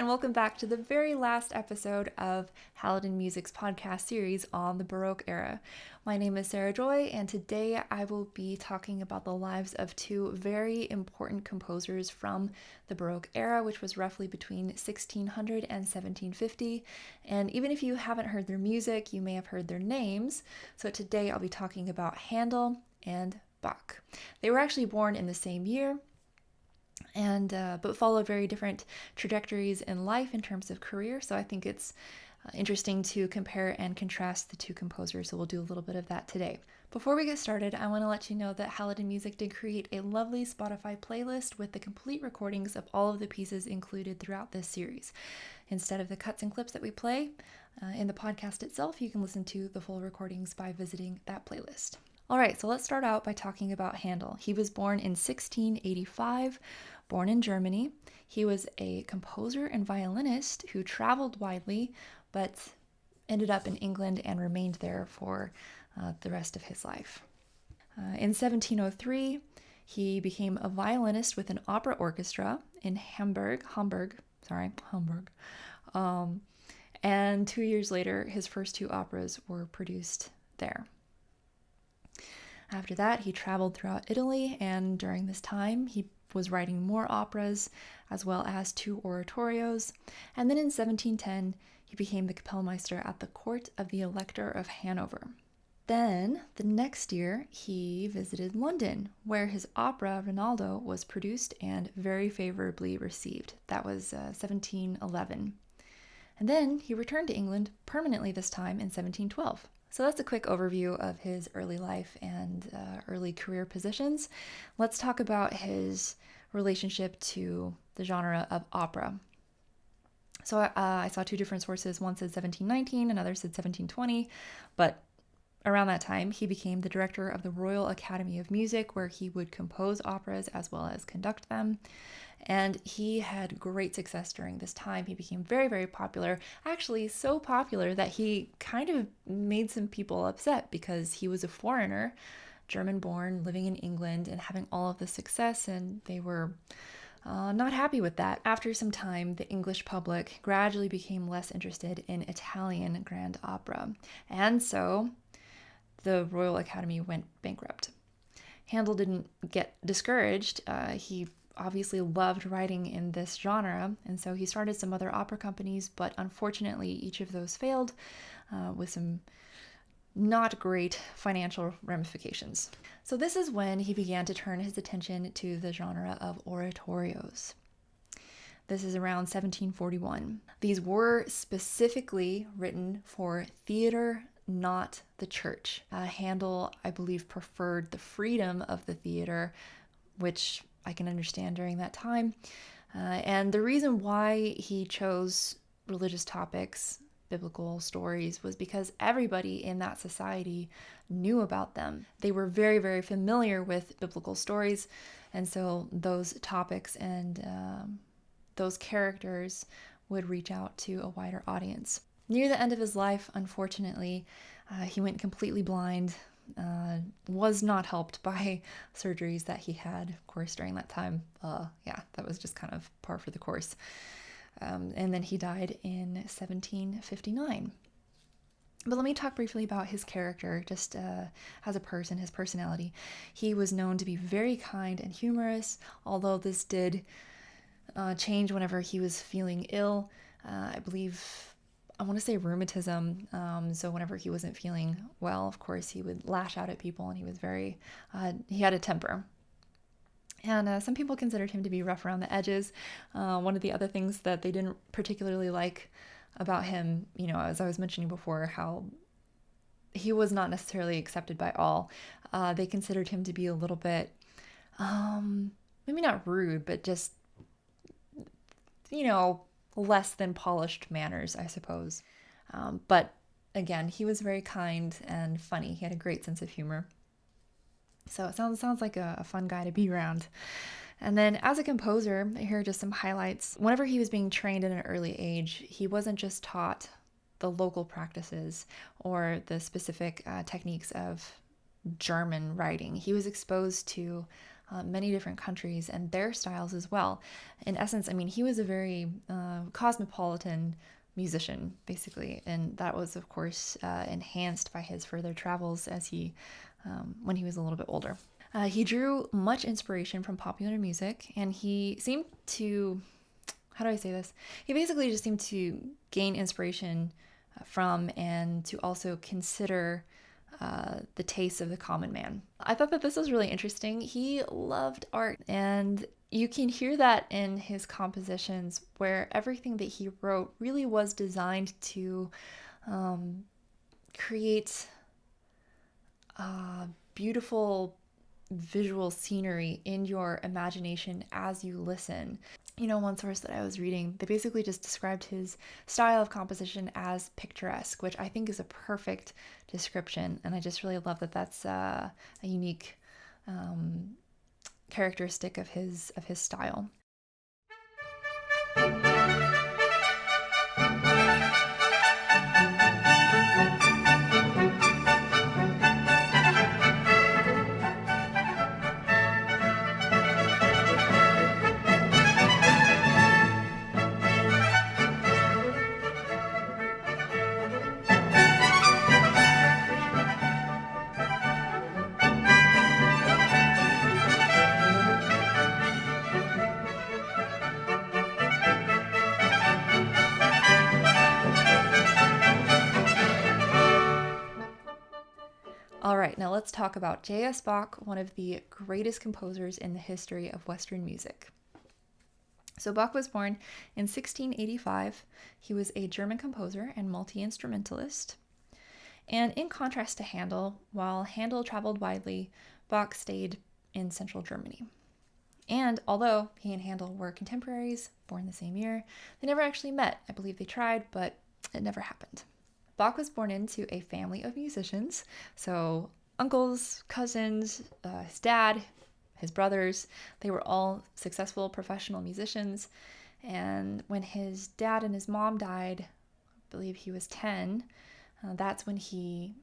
welcome back to the very last episode of Haladin Music's podcast series on the Baroque era. My name is Sarah Joy, and today I will be talking about the lives of two very important composers from the Baroque era, which was roughly between 1600 and 1750. And even if you haven't heard their music, you may have heard their names. So today I'll be talking about Handel and Bach. They were actually born in the same year, but followed very different trajectories in life in terms of career. So I think it's interesting to compare and contrast the two composers. So we'll do a little bit of that today. Before we get started, I want to let you know that Haladin Music did create a lovely Spotify playlist with the complete recordings of all of the pieces included throughout this series. Instead of the cuts and clips that we play in the podcast itself, you can listen to the full recordings by visiting that playlist. All right, so let's start out by talking about Handel. He was born in 1685, born in Germany. He was a composer and violinist who traveled widely, but ended up in England and remained there for the rest of his life. In 1703, he became a violinist with an opera orchestra in Hamburg. And 2 years later, his first two operas were produced there. After that, he traveled throughout Italy, and during this time, he was writing more operas as well as two oratorios. And then in 1710, he became the Kapellmeister at the court of the Elector of Hanover. Then, the next year, he visited London, where his opera Rinaldo was produced and very favorably received. That was 1711. And then he returned to England permanently this time in 1712. So that's a quick overview of his early life and early career positions. Let's talk about his relationship to the genre of opera. So I saw two different sources. One said 1719, another said 1720, but around that time, he became the director of the Royal Academy of Music, where he would compose operas as well as conduct them. And he had great success during this time. He became very, very popular, actually so popular that he kind of made some people upset because he was a foreigner, German-born, living in England and having all of the success, and they were not happy with that. After some time, the English public gradually became less interested in Italian grand opera, and so the Royal Academy went bankrupt. Handel didn't get discouraged. He obviously loved writing in this genre, and so he started some other opera companies, but unfortunately each of those failed with some not great financial ramifications. So this is when he began to turn his attention to the genre of oratorios. This is around 1741. These were specifically written for theater, not the church. Handel, I believe, preferred the freedom of the theater, which I can understand during that time. And the reason why he chose religious topics, biblical stories, was because everybody in that society knew about them. They were very, very familiar with biblical stories, and so those topics and those characters would reach out to a wider audience. Near the end of his life, unfortunately, he went completely blind, was not helped by surgeries that he had, of course, during that time. That was just kind of par for the course. And then he died in 1759. But let me talk briefly about his character, just as a person, his personality. He was known to be very kind and humorous, although this did change whenever he was feeling ill. I want to say rheumatism. So whenever he wasn't feeling well, of course, he would lash out at people, and he was he had a temper. And some people considered him to be rough around the edges. One of the other things that they didn't particularly like about him, as I was mentioning before, how he was not necessarily accepted by all. They considered him to be a little bit, maybe not rude, but just, less than polished manners, I suppose. But again, he was very kind and funny. He had a great sense of humor. So it sounds like a fun guy to be around. And then as a composer, here are just some highlights. Whenever he was being trained at an early age, he wasn't just taught the local practices or the specific techniques of German writing. He was exposed to many different countries and their styles as well. In essence, I mean, he was a very cosmopolitan musician, basically, and that was, of course, enhanced by his further travels as when he was a little bit older. He drew much inspiration from popular music, and he seemed to, how do I say this? He basically just seemed to gain inspiration from and to also consider the tastes of the common man. I thought that this was really interesting. He loved art, and you can hear that in his compositions, where everything that he wrote really was designed to create beautiful visual scenery in your imagination as you listen. You know, one source that I was reading, they basically just described his style of composition as picturesque, which I think is a perfect description. And I just really love that that's a unique characteristic of his style. All right, now let's talk about J.S. Bach, one of the greatest composers in the history of Western music. So Bach was born in 1685. He was a German composer and multi-instrumentalist. And in contrast to Handel, while Handel traveled widely, Bach stayed in central Germany. And although he and Handel were contemporaries, born the same year, they never actually met. I believe they tried, but it never happened. Bach was born into a family of musicians, so uncles, cousins, his dad, his brothers, they were all successful professional musicians. And when his dad and his mom died, I believe he was 10, that's when he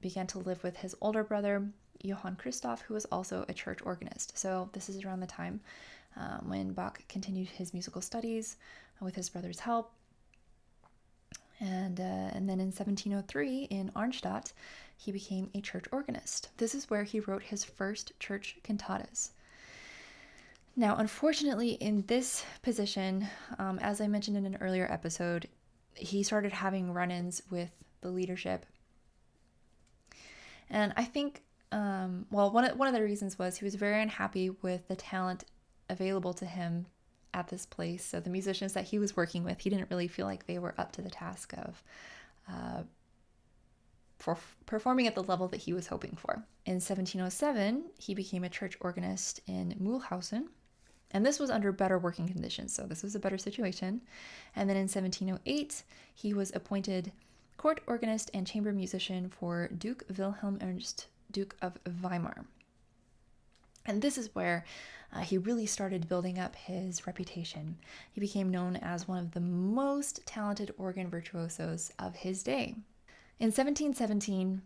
began to live with his older brother, Johann Christoph, who was also a church organist. So this is around the time when Bach continued his musical studies with his brother's help. And then in 1703 in Arnstadt, he became a church organist. This is where he wrote his first church cantatas. Now, unfortunately, in this position, as I mentioned in an earlier episode, he started having run-ins with the leadership. And I think, one of the reasons was he was very unhappy with the talent available to him at this place. So the musicians that he was working with, he didn't really feel like they were up to the task of for performing at the level that he was hoping for. In 1707, he became a church organist in Mühlhausen, and this was under better working conditions, so this was a better situation. And then in 1708, he was appointed court organist and chamber musician for Duke Wilhelm Ernst, Duke of Weimar. And this is where he really started building up his reputation. He became known as one of the most talented organ virtuosos of his day. In 1717,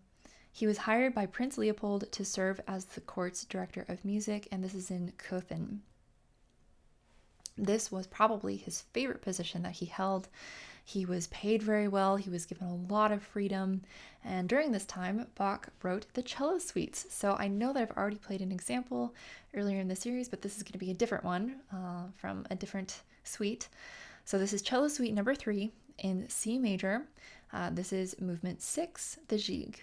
he was hired by Prince Leopold to serve as the court's director of music, and this is in Cöthen. This was probably his favorite position that he held. He was paid very well, he was given a lot of freedom, and during this time, Bach wrote the cello suites. So I know that I've already played an example earlier in the series, but this is going to be a different one from a different suite. So this is cello suite number 3 in C major. This is movement 6, the Gigue.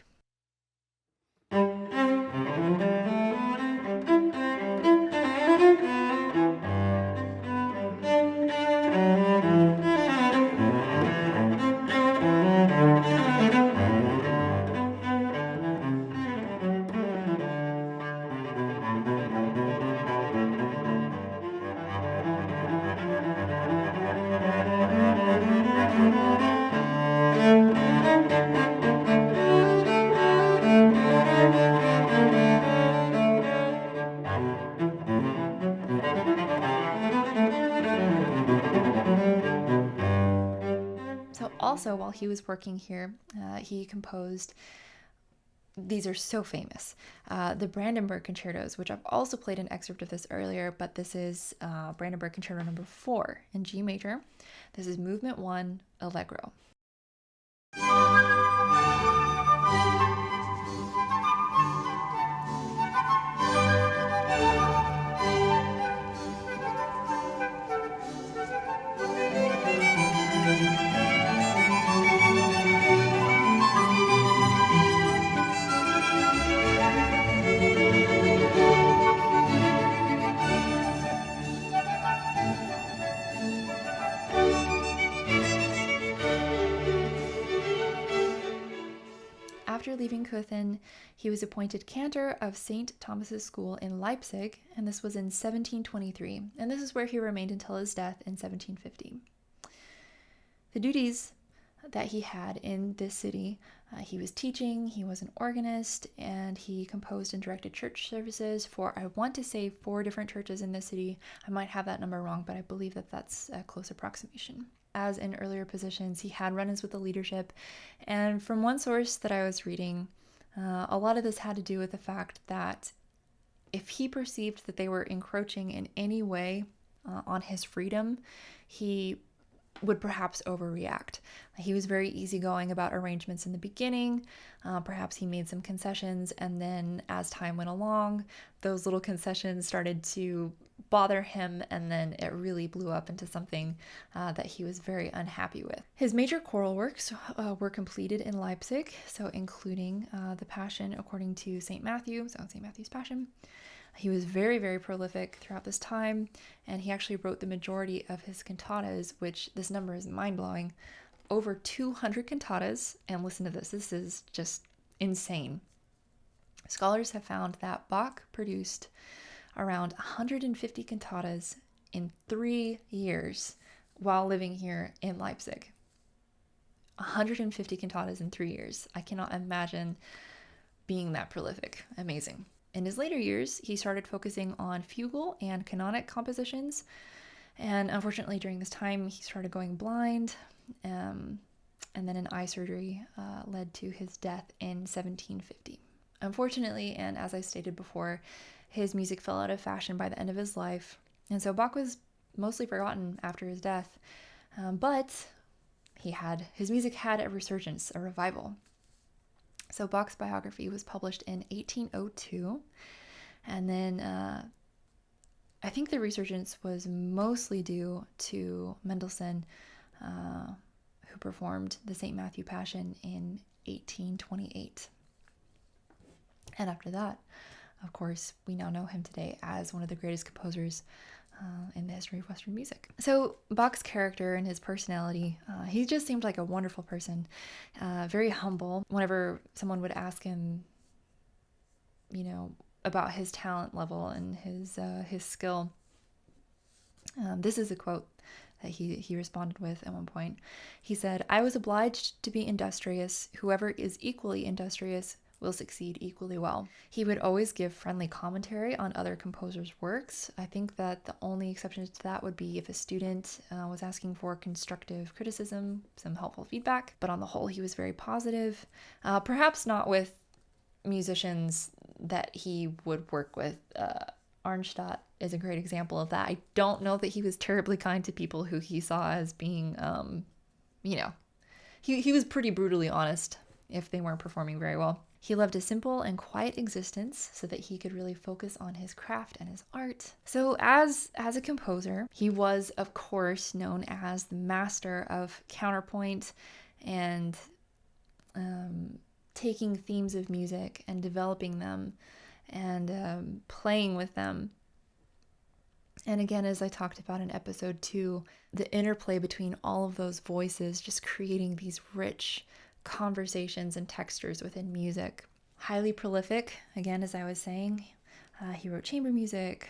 Also, while he was working here, he composed these are so famous. The Brandenburg Concertos, which I've also played an excerpt of this earlier, but this is Brandenburg Concerto number 4 in G major. This is Movement 1, Allegro. After leaving Cöthen, he was appointed cantor of St. Thomas's School in Leipzig, and this was in 1723, and this is where he remained until his death in 1750. The duties that he had in this city, he was teaching, he was an organist, and he composed and directed church services for, I want to say, 4 different churches in this city. I might have that number wrong, but I believe that that's a close approximation. As in earlier positions, he had run-ins with the leadership, and from one source that I was reading, a lot of this had to do with the fact that if he perceived that they were encroaching in any way on his freedom, he would perhaps overreact. He was very easygoing about arrangements in the beginning. Perhaps he made some concessions, and then as time went along, those little concessions started to bother him, and then it really blew up into something that he was very unhappy with. His major choral works were completed in Leipzig, so including the Passion according to St. Matthew, so St. Matthew's Passion. He was very, very prolific throughout this time, and he actually wrote the majority of his cantatas, which this number is mind-blowing. Over 200 cantatas, and listen to this, this is just insane. Scholars have found that Bach produced around 150 cantatas in 3 years while living here in Leipzig. 150 cantatas in 3 years. I cannot imagine being that prolific. Amazing. In his later years, he started focusing on fugal and canonic compositions, and unfortunately during this time he started going blind, and then an eye surgery led to his death in 1750. Unfortunately, and as I stated before, his music fell out of fashion by the end of his life, and so Bach was mostly forgotten after his death, but his music had a resurgence, a revival. So Bach's biography was published in 1802, and then I think the resurgence was mostly due to Mendelssohn, who performed the St. Matthew Passion in 1828. And after that, of course, we now know him today as one of the greatest composers in the history of Western music. So Bach's character and his personality, he just seemed like a wonderful person, very humble. Whenever someone would ask him, about his talent level and his skill, this is a quote that he responded with at one point. He said, "I was obliged to be industrious. Whoever is equally industrious will succeed equally well." He would always give friendly commentary on other composers' works. I think that the only exception to that would be if a student was asking for constructive criticism, some helpful feedback, but on the whole he was very positive. Perhaps not with musicians that he would work with. Arnstadt is a great example of that. I don't know that he was terribly kind to people who he saw as being, he was pretty brutally honest if they weren't performing very well. He loved a simple and quiet existence so that he could really focus on his craft and his art. So as a composer, he was, of course, known as the master of counterpoint and taking themes of music and developing them and playing with them. And again, as I talked about in episode 2, the interplay between all of those voices, just creating these rich conversations and textures within music. Highly prolific, again, as I was saying. He wrote chamber music,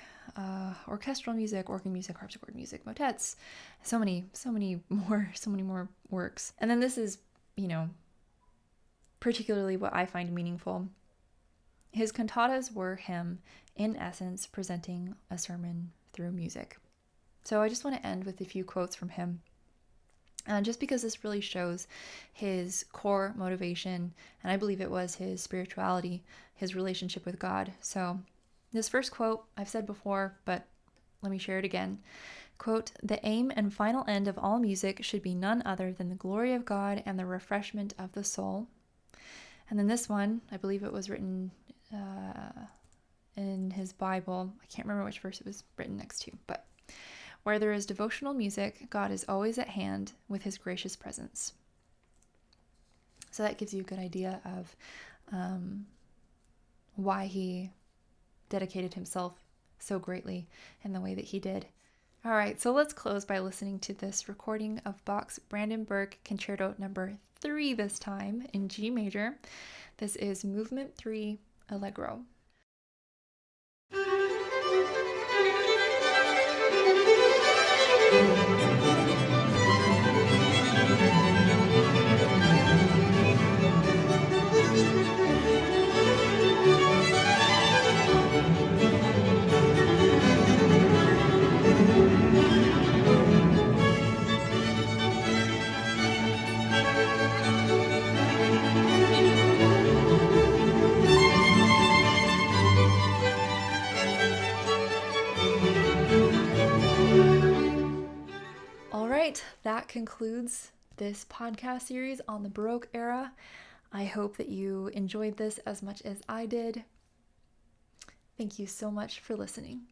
orchestral music, organ music, harpsichord music, motets, so many more works. And then this is, particularly what I find meaningful. His cantatas were him, in essence, presenting a sermon through music. So I just want to end with a few quotes from him. just because this really shows his core motivation, and I believe it was his spirituality, his relationship with God. So this first quote I've said before, but let me share it again. Quote, "The aim and final end of all music should be none other than the glory of God and the refreshment of the soul." And then this one, I believe it was written in his Bible. I can't remember which verse it was written next to, but "Where there is devotional music, God is always at hand with his gracious presence." So that gives you a good idea of why he dedicated himself so greatly in the way that he did. All right, so let's close by listening to this recording of Bach's Brandenburg Concerto number 3 this time in G major. This is Movement 3, Allegro. All right, that concludes this podcast series on the Baroque era. I hope that you enjoyed this as much as I did. Thank you so much for listening.